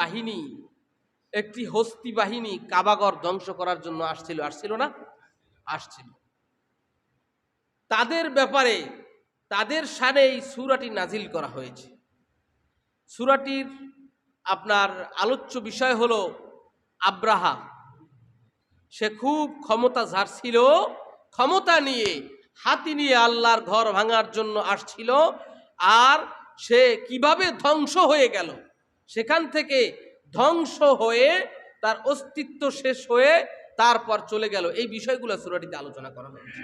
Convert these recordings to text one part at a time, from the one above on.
বাহিনী, একটি হস্তি বাহিনী কাবাগর ধ্বংস করার জন্য আসছিল না? আসছিল। তাদের ব্যাপারে, তাদের শানে এই সূরাটি নাজিল করা হয়েছে। সূরাটির আপনার আলোচ্য বিষয় হলো আব্রাহা। সে খুব ক্ষমতাঝার ছিল, ক্ষমতা নিয়ে হাতি নিয়ে আল্লাহর ঘর ভাঙার জন্য আসছিল। আর সে কিভাবে ধ্বংস হয়ে গেল, সেখান থেকে ধ্বংস হয়ে তার অস্তিত্ব শেষ হয়ে তারপর চলে গেল, এই বিষয়গুলো সূরাটিতে আলোচনা করা হয়েছে।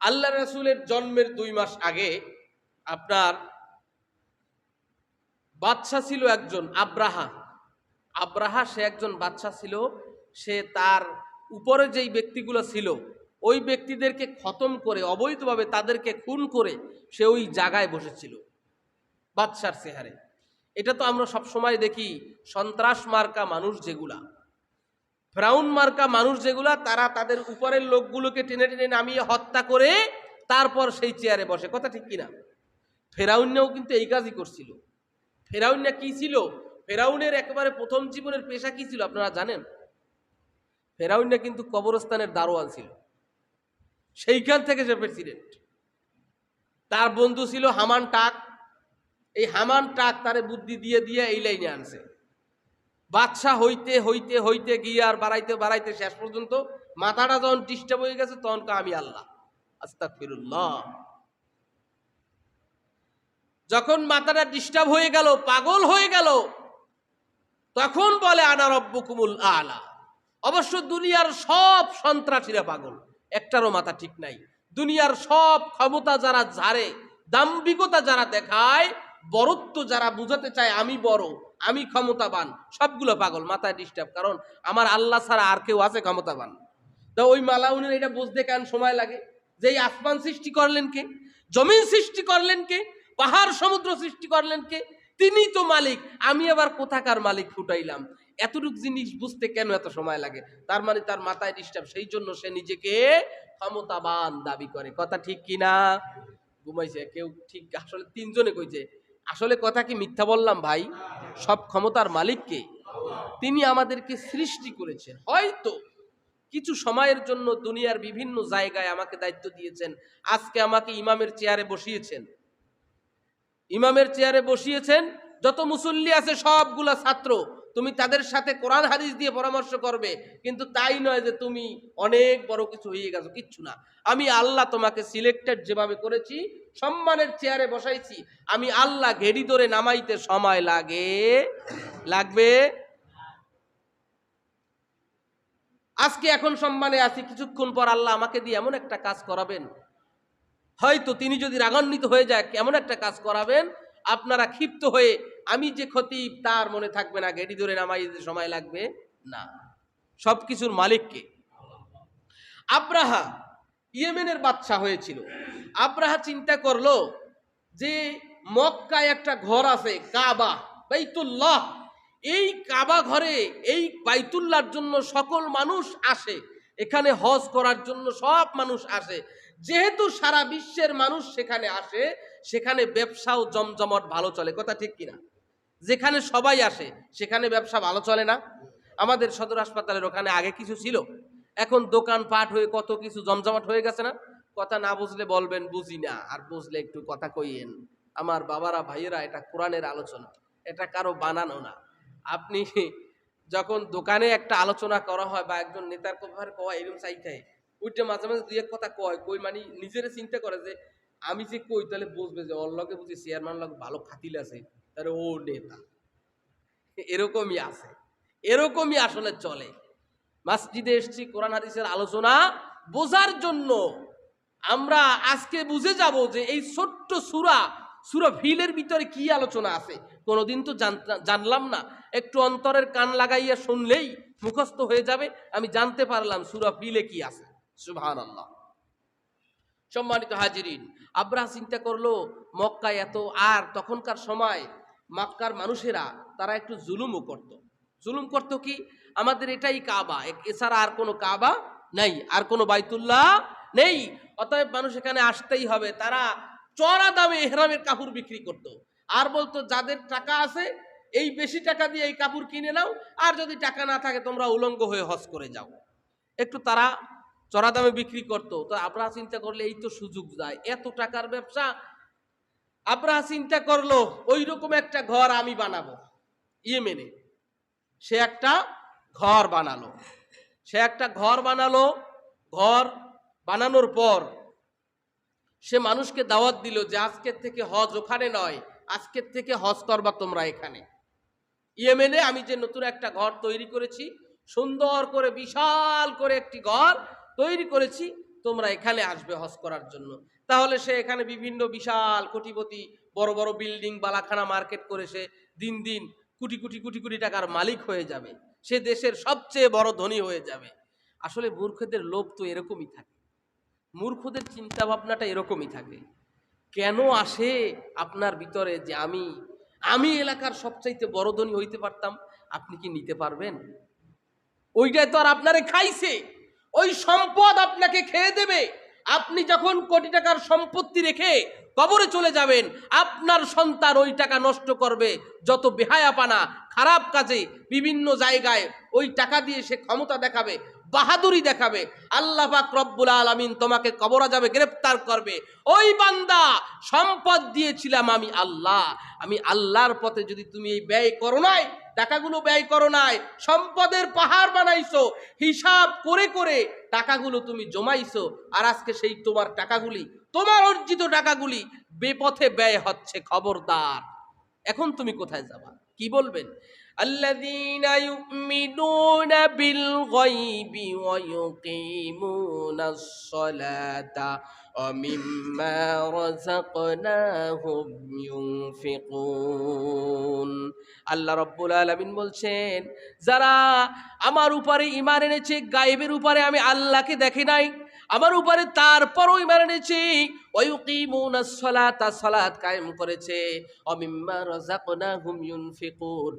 আল্লাহ রাসূলের জন্মের 2 মাস আগে আপনার বাদশা ছিল একজন আব্রাহা। সে একজন বাদশা ছিল। সে তার উপরে যেই ব্যক্তিগুলো ছিল ওই ব্যক্তিদেরকে খতম করে, অবৈধভাবে তাদেরকে খুন করে সে ওই জায়গায় বসেছিল বাদশার চেহারে। এটা তো আমরা সব সময় দেখি, সন্ত্রাস মার্কা মানুষ যেগুলা, ফেরাউন মার্কা মানুষ যেগুলা, তারা তাদের উপরের লোকগুলোকে টেনে টেনে নামিয়ে হত্যা করে তারপর সেই চেয়ারে বসে। কথা ঠিক কিনা? ফেরাউনও কিন্তু এই কাজই করছিল। ফেরাউন কি ছিল? ফেরাউনের একেবারে প্রথম জীবনের পেশা কি ছিল আপনারা জানেন? ফেরাউন কিন্তু কবরস্থানের দারোয়ান ছিল, সেইখান থেকে সে প্রেসিডেন্ট। তার বন্ধু ছিল হামান টাক। এই হামান টাক তারে বুদ্ধি দিয়ে দিয়ে এই লাইনে আনছে। বাদশাহ হইতে হইতে হইতে গিয়ে আর বাড়াইতে বাড়াইতে শেষ পর্যন্ত মাথাটা যখন ডিস্টার্ব হয়ে গেছে, তখন আমি আল্লাহ আস্তাগফিরুল্লাহ। যখন মাথাটা ডিস্টার্ব হয়ে গেল, পাগল হয়ে গেল, তখন বলে আনা রব্বুকুমুল আলা। অবশ্য দুনিয়ার সব সন্ত্রাসীরা পাগল, একটারও মাথা ঠিক নাই। দুনিয়ার সব ক্ষমতা যারা ঝাড়ে, দাম্ভিকতা যারা দেখায়, বড়ত্ব যারা বুঝাতে চায় আমি বড়, আমি ক্ষমতাবান, সবগুলো পাগল, মাথায় ডিস্টার্ব। কারণ আমার আল্লাহ ছাড়া আর কেউ আছে ক্ষমতাবান? তা ওই মালাউনের এটা বুঝতে কেন সময় লাগে? যে এই আসমান সৃষ্টি করলেন কে? জমিন সৃষ্টি করলেন কে? পাহাড় সমুদ্র সৃষ্টি করলেন কে? তিনি তো মালিক, আমি আবার কোথাকার মালিক ফুটাইলাম? এতটুকু জিনিস বুঝতে কেন এত সময় লাগে? তার মানে তার মাথায় ডিস্টার্ব, সেই জন্য সে নিজেকে ক্ষমতাবান দাবি করে। কথা ঠিক কিনা? ঘুমাইছে কেউ? ঠিক। আসলে 3 জনে কইছে। আসলে কথা কি মিথ্যা বললাম ভাই? সব ক্ষমতার মালিক কে? তিনি আমাদেরকে সৃষ্টি করেছেন। হয়তো কিছু সময়ের জন্য দুনিয়ার বিভিন্ন জায়গায় আমাকে দায়িত্ব দিয়েছেন। আজকে আমাকে ইমামের চেয়ারে বসিয়েছেন। যত মুসল্লি আছে সবগুলা ছাত্র, তুমি তাদের সাথে কোরআন হাদিস দিয়ে পরামর্শ করবে, কিন্তু তাই নয় যে তুমি অনেক বড় কিছু হয়ে গেছো। কিচ্ছু না। আমি আল্লাহ তোমাকে সিলেক্টেড যেভাবে করেছি, সম্মানের চেয়ারে বসাইছি, আমি আল্লাহ ঘেড়ি ধরে নামাইতে সময় লাগবে। আজকে এখন সম্মানে আছি, কিছুক্ষণ পর আল্লাহ আমাকে দিয়ে এমন একটা কাজ করাবেন, হয়তো তিনি যদি রাগান্বিত হয়ে যায় এমন একটা কাজ করাবেন, আপনারা ক্ষিপ্ত হয়ে আমি যে খতিব তার মনে থাকবে না, গেড়ি ধরে নামাইতে সময় লাগবে না। সবকিছুর মালিককে। আব্রাহা ইয়েমেনের বাদশা হয়েছিল। আব্রাহা চিন্তা করলো যে মক্কায় একটা ঘর আছে, কাবা, বাইতুল্লাহ। এই কাবা ঘরে, এই বাইতুল্লাহর জন্য সকল মানুষ আসে, এখানে হজ করার জন্য সব মানুষ আসে। যেহেতু সারা বিশ্বের মানুষ সেখানে আসে, সেখানে ব্যবসাও জমজমট ভালো চলে। কথা ঠিক কিনা? যেখানে সবাই আসে সেখানে ব্যবসা ভালো চলে না? আমাদের সদর হাসপাতালের ওখানে আগে কিছু ছিল, এখন দোকান পাট হয়ে কত কিছু জমজমাট হয়ে গেছে না? কথা না বুঝলে বলবেন বুঝি না, আর বুঝলে একটু কথা কইয়েন। আমার বাবারা, ভাইয়েরা, এটা কোরআনের আলোচনা, এটা কারো বানানো না। আপনি যখন দোকানে একটা আলোচনা করা হয় বা একজন নেতার কথা কয় এরকম চাইতে, ওইটা মাঝে মাঝে 2 এক কথা কই মানে নিজেরা চিন্তা করে যে আমি যে কই তাহলে বুঝবে যে ওর লগে বুঝি চেয়ারম্যান লগে ভালো খাতিল আছে, তাহলে ও নেতা। এরকমই আছে, এরকমই আসলে চলে। মসজিদে এসছি কোরআন হাদিসের আলোচনা বোঝার জন্য। আমরা আজকে বুঝে যাব যে এই ছোট্ট সূরা ফিলের ভিতরে কি আলোচনা আছে। কোনোদিন তো জানলাম না, একটু অন্তরের কান লাগাইয়া শুনলেই মুখস্থ হয়ে যাবে। আমি জানতে পারলাম সূরা ফিলে কি আছে। সুবহানাল্লাহ। সম্মানিত হাজিরিন, আব্রাহা চিন্তা করলো মক্কায় এত, আর তখনকার সময় মক্কার মানুষেরা তারা একটু জুলুম করত কি, আমাদের এটাই কাবা, এছাড়া আর কোনো কাবা নেই, আর কোনো বাইতুল্লাহ নেই, অতএব মানুষ এখানে আসতেই হবে। তারা চড়া দামে ইহরামের কাপড় বিক্রি করত, আর বলতো যাদের টাকা আছে এই বেশি টাকা দিয়ে এই কাপড় কিনে নাও, আর যদি টাকা না থাকে তোমরা উলঙ্গ হয়ে হজ করে যাও। একটু তারা চড়া দামে বিক্রি করতো। তো আব্রাহা চিন্তা করলে এই তো সুযোগ যায়, এত টাকার ব্যবসা। আব্রাহা চিন্তা করলো ওই রকম একটা ঘর আমি বানাবো ইয়েমেনে। সে একটা ঘর বানালো। ঘর বানানোর পর সে মানুষকে দাওয়াত দিল যে আজকের থেকে হজ ওখানে নয়, আজকের থেকে হজ করবা তোমরা এখানে ইয়েমেনে। আমি যে নতুন একটা ঘর তৈরি করেছি, সুন্দর করে বিশাল করে একটি ঘর তৈরি করেছি, তোমরা এখানে আসবে হজ করার জন্য। তাহলে সে এখানে বিভিন্ন বিশাল কোটিপতি, বড় বড় বিল্ডিং, বালাখানা মার্কেট করে সে দিন দিন কোটি কোটি কোটি কোটি টাকার মালিক হয়ে যাবে। সে দেশের সবচেয়ে বড় ধনী হয়ে যাবে। আসলে মূর্খদের লোভ তো এরকমই থাকে, মূর্খদের চিন্তা ভাবনাটা এরকমই থাকে। কেন আসে আপনার ভিতরে যে আমি এলাকার সবচাইতে বড় ধনী হইতে পারতাম? আপনি কি নিতে পারবেন? ওইটাই তো আর আপনারে খাইছে, ওই সম্পদ আপনাকে খেয়ে দেবে। আপনি যখন কোটি টাকার সম্পত্তি রেখে কবরে চলে যাবেন, আপনার সন্তান ওই টাকা নষ্ট করবে, যত বেহায়াপানা, খারাপ কাজে বিভিন্ন জায়গায় ওই টাকা দিয়ে সে ক্ষমতা দেখাবে, বাহাদুরি দেখাবে। আল্লাহ পাক রব্বুল আলামিন তোমাকে কবর আযাবে গ্রেফতার করবে। ওই বান্দা, সম্পদ দিয়েছিলাম আমি আল্লাহর পথে, যদি তুমি এই ব্যয় করো নাই, টাকাগুলো ব্যয় করো নাই, সম্পদের পাহাড় বানাইছো, হিসাব করে করে টাকাগুলো তুমি জমাইছো, আর আজকে সেই তোমার টাকাগুলি, তোমার অর্জিত টাকাগুলি বেপথে ব্যয় হচ্ছে। খবরদার, এখন তুমি কোথায় যাবা? কি বলবেন? الذين يؤمنون بالغيب ويقيمون الصلاة ومما رزقناهم ينفقون। আল্লাহ রাব্বুল আলামিন বলছেন, যারা আমার উপরে ঈমান এনেছে, গায়েবের উপরে আমি আল্লাহকে দেখি নাই, আমার উপরে তারপরও ঈমান এনেছে, ওয়ায়ুকিমুনাস সালাতা, সালাত কায়েম করেছে, ওমিম্মা রাযাকনাহুম ইউনফিকুন,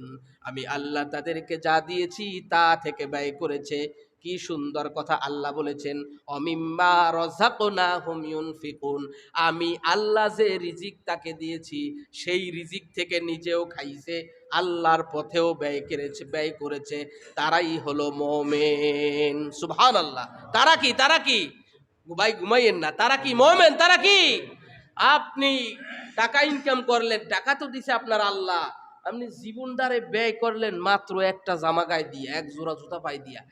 আমি আল্লাহ তাদেরকে যা দিয়েছি তা থেকে ব্যয় করেছে। কি সুন্দর কথা আল্লাহ বলেছেন, অমিম্মা রাযাকনাহুম ইউনফিকুন, আমি আল্লাহ যে রিজিক তাকে দিয়েছি সেই রিজিক থেকে নিজেও খাইছে, আল্লাহর পথেও ব্যয় করেছে, তারাই হলো মুমিন। সুবহানাল্লাহ। তারা কি ভাই, ঘুমাইয়েন না, তারা কি মুমিন? তারা কি? আপনি টাকা ইনকাম করলেন, টাকা তো দিছে আপনার আল্লাহ, আপনি জীবনদারে ব্যয় করলেন মাত্র একটা জামা গায়ে দিয়া, এক জোড়া জুতা পাই দিয়া,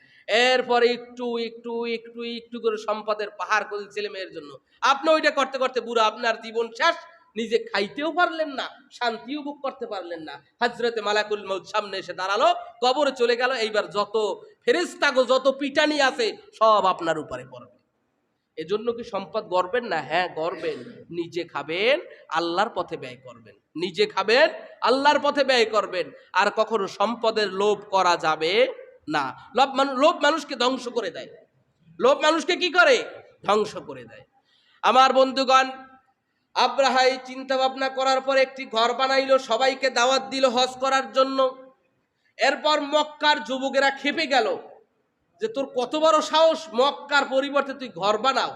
এরপরে একটু একটু একটু একটু করে সম্পদের পাহাড় করে ছেলে মেয়ের জন্য আপনি ওইটা করতে করতে বুড়া, আপনার জীবন শেষ। নিজে খাইতেও পারলেন না, শান্তিও ভোগ করতে পারলেন না। হযরতে মালাকুল মউত সামনে এসে দাঁড়ালো, কবরে চলে গেল। এইবার যত ফেরেশতাগো, যত পিটানি আছে সব আপনার উপরে পড়বে। এজন্য কি সম্পদ গড়বেন না? হ্যাঁ গড়বেন। নিজে খাবেন, আল্লাহর পথে ব্যয় করবেন। নিজে খাবেন, আল্লাহর পথে ব্যয় করবেন। আর কখনো সম্পদের লোভ করা যাবে না। লোভ মানুষকে ধ্বংস করে দেয়। লোভ মানুষকে কি করে? ধ্বংস করে দেয়। আমার বন্ধুগণ, আব্রাহা এই চিন্তা ভাবনা করার পর একটি ঘর বানাইলো, সবাইকে দাওয়াত দিল হজ করার জন্য। এরপর মক্কার যুবকেরা খেপে গেল যে তোর কত বড় সাহস, মক্কার পরিবর্তে তুই ঘর বানাও,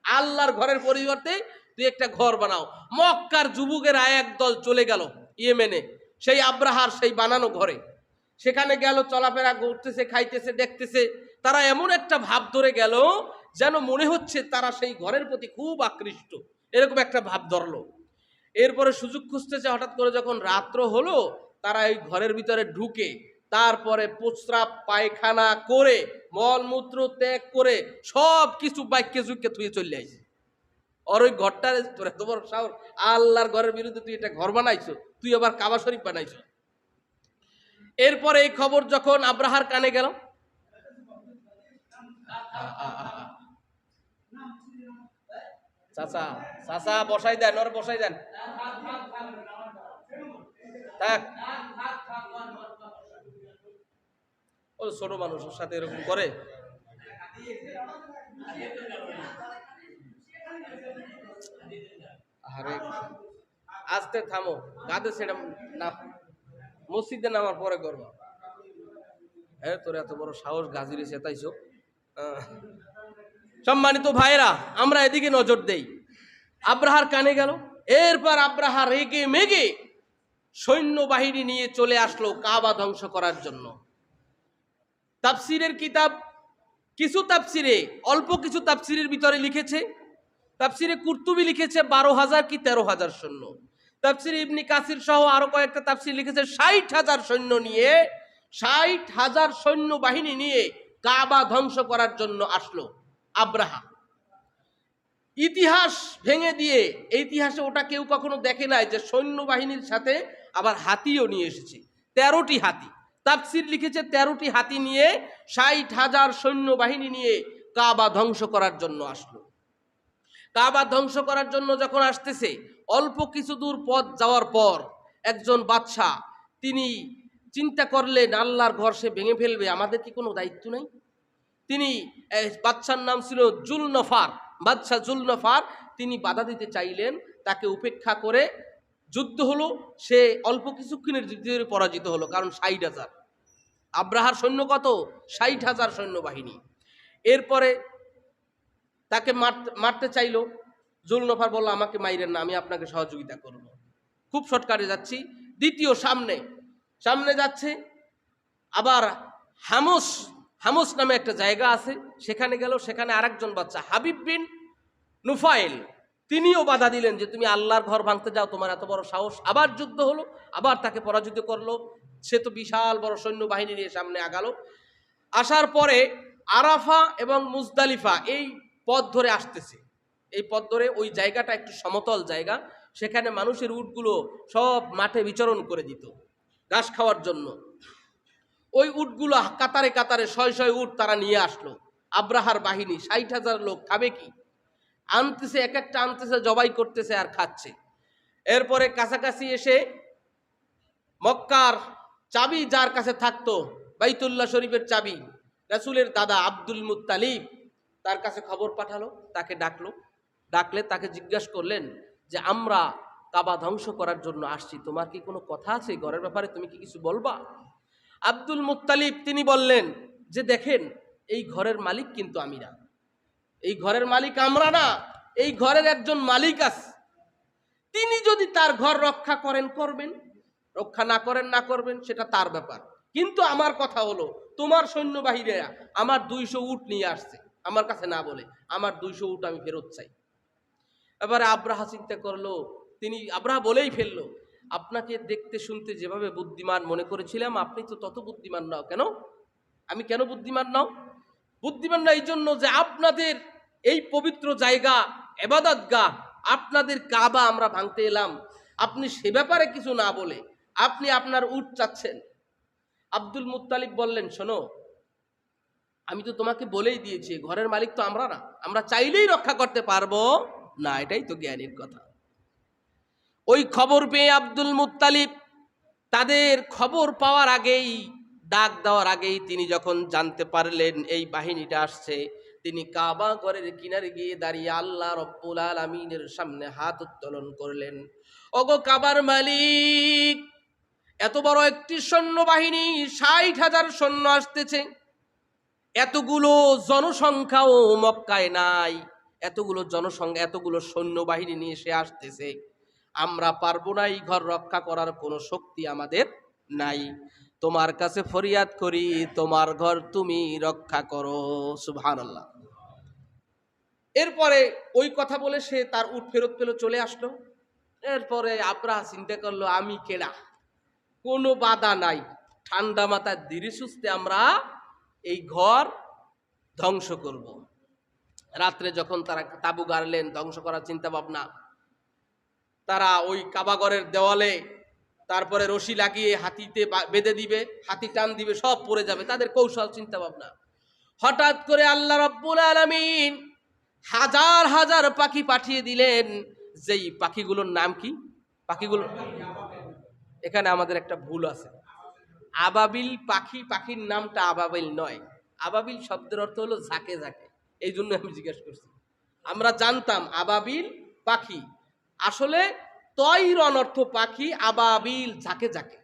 আল্লাহর ঘরের পরিবর্তে তুই একটা ঘর বানাও। মক্কার যুবকেরা একদল চলে গেল ইয়েমেনে, সেই আব্রাহার সেই বানানো ঘরে। সেখানে গেল, চলাফেরা করতেছে, খাইতেছে, দেখতেছে। তারা এমন একটা ভাব ধরে গেল যেন মনে হচ্ছে তারা সেই ঘরের প্রতি খুব আকৃষ্ট, এরকম একটা ভাব ধরলো। এরপরে সুযোগ খুঁজতেছে, হঠাৎ করে যখন রাত্র হলো, তারা এই ঘরের ভিতরে ঢুকে তারপরে প্রস্রাব পায়খানা করে, মলমূত্র ত্যাগ করে সব কিছু বাইকে জুকে তুই চলে আসি। আর ওই ঘরটারে তোর এত বড় সাহস, আল্লাহর ঘরের বিরুদ্ধে তুই একটা ঘর বানাইছো, তুই আবার কাবা শরীফ বানাইছো। এরপরে এই খবর যখন আব্রাহার কানে গেল, চাচা চাচা বসাই দেন, ওর বসাই দেন, থাক। ও ছোট মানুষ, ওর সাথে এরকম করে। আরে আস্তে থামো, গাদে সেটা না, মসজিদে নামার পরে করবো। হ্যাঁ, তোর এত বড় সাহস, গাজীরে চেতাইছো। সম্মানিত ভাইরা, আমরা এদিকে নজর দেই। আব্রাহার কানে গেল। এরপর আব্রাহা রেগে মেগে সৈন্যবাহিনী নিয়ে চলে আসলো কাবা ধ্বংস করার জন্য। তাফসিরের কিতাব কিছু তাফসিরে, অল্প কিছু তাফসিরের ভিতরে লিখেছে, তাফসিরে কুরতুবী লিখেছে 12,000 কি 13,000 সৈন্য। তাফসিরে ইবনে কাসির সহ আরো কয়েকটা তাফসির লিখেছে 60,000 সৈন্য নিয়ে, 60,000 সৈন্য বাহিনী নিয়ে কাবা ধ্বংস করার জন্য আসলো আব্রাহা। ইতিহাস ভেঙে দিয়ে, ইতিহাসে ওটা কেউ কখনো দেখে নাই যে সৈন্যবাহিনীর সাথে আবার হাতিও নিয়ে এসেছে। 13টি হাতি, তাফসির লিখেছে 13টি হাতি নিয়ে 60,000 সৈন্যবাহিনী নিয়ে কাবা ধ্বংস করার জন্য আসলো। কাবা ধ্বংস করার জন্য যখন আসতেছে, অল্প কিছু দূর পথ যাওয়ার পর একজন বাদশা তিনি চিন্তা করলেন আল্লাহর ঘর সে ভেঙে ফেলবে, আমাদের কি কোনো দায়িত্ব নাই? তিনি, বাদশার নাম ছিল জুলনফার, বাদশাহ জুলনফার, তিনি বাধা দিতে চাইলেন, তাকে উপেক্ষা করে যুদ্ধ হলো। সে অল্প কিছুক্ষণের যুদ্ধে পরাজিত হলো, কারণ 60,000। আব্রাহার সৈন্য কত? 60,000 সৈন্যবাহিনী। এরপরে তাকে মারতে চাইল। জুলনফার বলল, আমাকে মাইরেন না, আমি আপনাকে সহযোগিতা করব। খুব শর্টকাটে যাচ্ছি। দ্বিতীয় সামনে যাচ্ছে, আবার হামস নামে একটা জায়গা আছে, সেখানে গেল। সেখানে আরেকজন বাচ্চা হাবিব বিন নুফাইল, তিনিও বাধা দিলেন যে তুমি আল্লাহর ঘর ভাঙতে যাও, তোমার এত বড় সাহস। আবার যুদ্ধ হলো, আবার তাকে পরাজিত করলো। সে তো বিশাল বড় সৈন্যবাহিনী নিয়ে সামনে আগালো। আসার পরে আরাফা এবং মুজদালিফা এই পথ ধরে আসতেছে। এই পথ ধরে, ওই জায়গাটা একটু সমতল জায়গা, সেখানে মানুষের উটগুলো সব মাঠে বিচরণ করে দিত ঘাস খাওয়ার জন্য। ওই উটগুলো কাতারে কাতারে 600 উট তারা নিয়ে আসলো। আব্রাহার বাহিনী 60,000 লোক খাবে কি? আনতেছে, এক একটা আনতেছে, জবাই করতেছে আর খাচ্ছে। এরপরে কাছাকাছি এসে মক্কার চাবি যার কাছে থাকতো, বাইতুল্লাহ শরীফের চাবি, রাসূলের দাদা আব্দুল মুত্তালিব, তার কাছে খবর পাঠালো, তাকে ডাকলে তাকে জিজ্ঞাসা করলেন যে আমরা কাবা ধ্বংস করার জন্য আসছি, তোমার কি কোনো কথা আছে ঘরের ব্যাপারে, তুমি কি কিছু বলবা? আব্দুল মুত্তালিব তিনি বললেন যে দেখেন, এই ঘরের মালিক কিন্তু আমি না, এই ঘরের মালিক আমরা না, এই ঘরের একজন মালিক আছে, তিনি যদি তার ঘর রক্ষা করেন করবেন, রক্ষা না করেন না করবেন, সেটা তার ব্যাপার। কিন্তু আমার কথা হলো, তোমার সৈন্যবাহিনীরা আমার 200 উট নিয়ে আসছে, আমার কাছে না বলে, আমার 200 উট আমি ফেরত চাই। এবারে আব্রাহা চিন্তা করলো, আব্রাহা বলেই ফেললো, আপনাকে দেখতে শুনতে যেভাবে বুদ্ধিমান মনে করেছিলাম, আপনি তো তত বুদ্ধিমান নাও। কেন? আমি কেন বুদ্ধিমান নাও? বুদ্ধিমান না এই জন্য যে আপনাদের এই পবিত্র জায়গা, ইবাদতগাহ, আপনাদের কাবা আমরা ভাঙতে এলাম, আপনি সে ব্যাপারে কিছু না বলে আপনি আপনার উট চাচ্ছেন। আব্দুল মুত্তালিব বললেন, শোনো, আমি তো তোমাকে বলেই দিয়েছি, ঘরের মালিক তো আমরা না, আমরা চাইলেই রক্ষা করতে পারবো না, এটাই তো জ্ঞানীর কথা। ওই খবর পেয়ে আব্দুল মুত্তালিব, তাদের খবর পাওয়ার আগেই, ডাক দেওয়ার আগেই তিনি যখন জানতে পারলেন এই বাহিনীটা আসছে, তিনি কাবা ঘরের কিনারে গিয়ে দাঁড়িয়ে আল্লাহ রব্বুল আলামিনের সামনে হাত উত্তোলন করলেন। ওগো কাবার মালিক, এত বড় একটি সৈন্যবাহিনী, 60,000 সৈন্য আসতেছে, এতগুলো জনসংখ্যাও মক্কায় নাই, এতগুলো জনসংখ্যা, এতগুলো সৈন্যবাহিনী নিয়ে সে আসতেছে, আমরা পারবো না, এই ঘর রক্ষা করার কোনো শক্তি আমাদের নাই, তোমার কাছে ফরিয়াদ করি, তোমার ঘর তুমি রক্ষা করো। সুবহানাল্লাহ। এরপরে ওই কথা বলে সে তার উট ফেরত পেল, চলে আসলো। এরপরে আব্রাহা চিন্তা করলো, আমি কেডা, কোনো বাধা নাই, ঠান্ডা মাথায় ধীরে সুস্থে আমরা এই ঘর ধ্বংস করব। রাত্রে যখন তারা তাবু গাড়লেন, ধ্বংস করার চিন্তা ভাবনা, তারা ওই কাবাগরের দেওয়ালে তারপরে রশি লাগিয়ে হাতিতে বেঁধে দিবে, হাতি টান দিবে, সব পড়ে যাবে, তাদের কৌশল চিন্তা ভাবনা। হঠাৎ করে আল্লাহ রাব্বুল আলামিন হাজার হাজার পাখি পাঠিয়ে দিলেন, যেই পাখিগুলোর নাম কি? পাখিগুলো, এখানে আমাদের একটা ভুল আছে, আবাবিল পাখি, পাখির নামটা আবাবিল নয়, আবাবিল শব্দের অর্থ হলো ঝাঁকে ঝাঁকে, এই জন্য আমি জিজ্ঞেস করছি। আমরা জানতাম আবাবিল পাখি, আসলে তয়রন অর্থ পাখি, আবাবিল ঝাঁকে ঝাঁকে,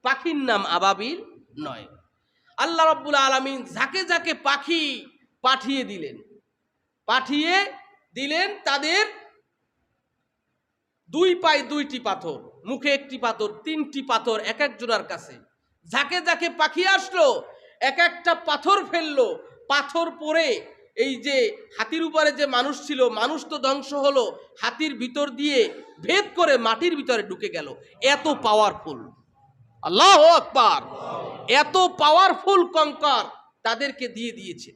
পাখির নাম আবাবিল নয়। আল্লাহ রাব্বুল আলামিন ঝাঁকে ঝাঁকে পাখি পাঠিয়ে দিলেন, তাদের 2 পায়ে 2টি পাথর, মুখে একটি পাথর, তিনটি পাথর এক একজনের কাছে। ঝাঁকে ঝাঁকে পাখি আসলো, এক একটা পাথর ফেললো, পাথর পড়ে এই যে হাতির উপরে যে মানুষ ছিল, মানুষ তো ধ্বংস হলো, হাতির ভিতর দিয়ে ভেদ করে মাটির ভিতরে ঢুকে গেল। এত পাওয়ারফুল, আল্লাহু আকবার, এত পাওয়ারফুল কঙ্কর তাদেরকে দিয়ে দিয়েছে।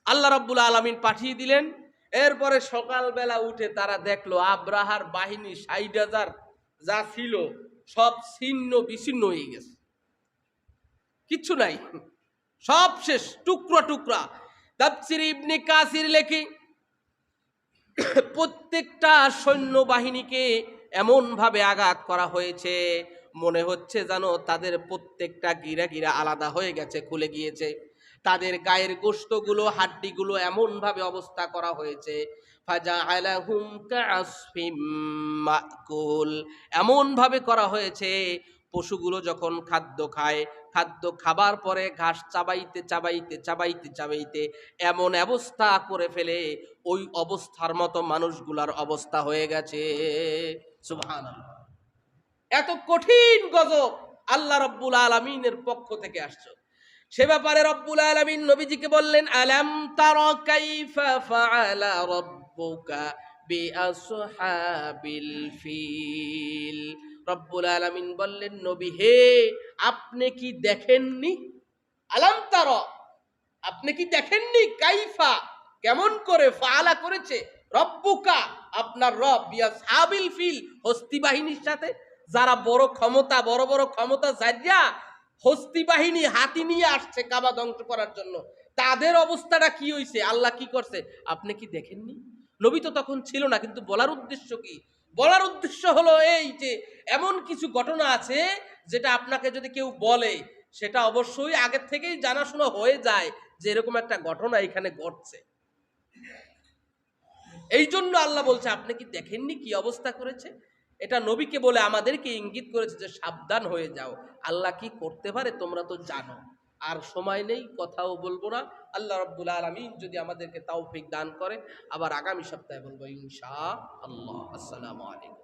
আল্লাহ রাব্বুল আলামিন পাঠিয়ে দিলেন। এরপরে সকালবেলা উঠে তারা দেখলো আব্রাহার বাহিনী ৬০,০০০ যা ছিল সব ছিন্ন বিচ্ছিন্ন হয়ে গেছে, কিচ্ছু নাই, সব শেষ, টুকরা টুকরা। তাফসীর ইবনে কাসির লেখে প্রত্যেকটা সৈন্যবাহিনীকে এমন ভাবে আঘাত করা হয়েছে, মনে হচ্ছে যেন তাদের প্রত্যেকটা গিরা গিরা আলাদা হয়ে গেছে, খুলে গিয়েছে। তাদের গায়ের গোশতগুলো, হাড্ডিগুলো এমন ভাবে অবস্থা করা হয়েছে, ফাজাআলাহুম কাআসফিম মাকুল, এমন ভাবে করা হয়েছে পশুগুলো যখন খাদ্য খায়, খাদ্য খাবার পরে ঘাস চাবাইতে চাবাইতে চাবাইতে চাবাইতে এমন অবস্থা করে ফেলে, ওই অবস্থার মতো মানুষগুলার অবস্থা হয়ে গেছে। সুবহানাল্লাহ, এত কঠিন গজব আল্লাহ রাব্বুল আলামিনের পক্ষ থেকে আসছে। সে ব্যাপারে রব্বুল আলামিন নবীজিকে বললেন, আলাম তারা কাইফা ফাআলা রাব্বুকা বিআসহাবিল ফিল। রব্বুল আলামিন বললেন, নবী হে, আপনি কি দেখেননি? আলাম তারা, আপনি কি দেখেননি? কাইফা, কেমন করে, ফাআলা করেছে, রব্বুকা, আপনার রব, বিআসহাবিল ফিল, হস্তি বাহিনীর সাথে, যারা বড় ক্ষমতা, বড় বড় ক্ষমতা জারিয়া হস্তি বাহিনী হাতি নিয়ে আসছে কাবা ধ্বংস করার জন্য, তাদের অবস্থাটা কি হয়েছে, আল্লাহ কি করছে আপনি কি দেখেননি? নবী তো তখন ছিল না, কিন্তু বলার উদ্দেশ্য কি? বলার উদ্দেশ্য হলো এই যে এমন কিছু ঘটনা আছে যেটা আপনাকে যদি কেউ বলে, সেটা অবশ্যই আগের থেকেই জানাশোনা হয়ে যায় যে এরকম একটা ঘটনা এখানে ঘটছে। এই জন্য আল্লাহ বলছে আপনি কি দেখেননি কি অবস্থা করেছে। এটা নবীকে বলে আমাদেরকে ইঙ্গিত করেছে যে সাবধান হয়ে যাও, আল্লাহ কি করতে পারে তোমরা তো জানো। আর সময় নেই, কথাও বলবো না। আল্লাহ রাব্বুল আলামিন যদি আমাদেরকে তৌফিক দান করে, আবার আগামী সপ্তাহে বলবো ইনশাআল্লাহ। আসসালামু আলাইকুম।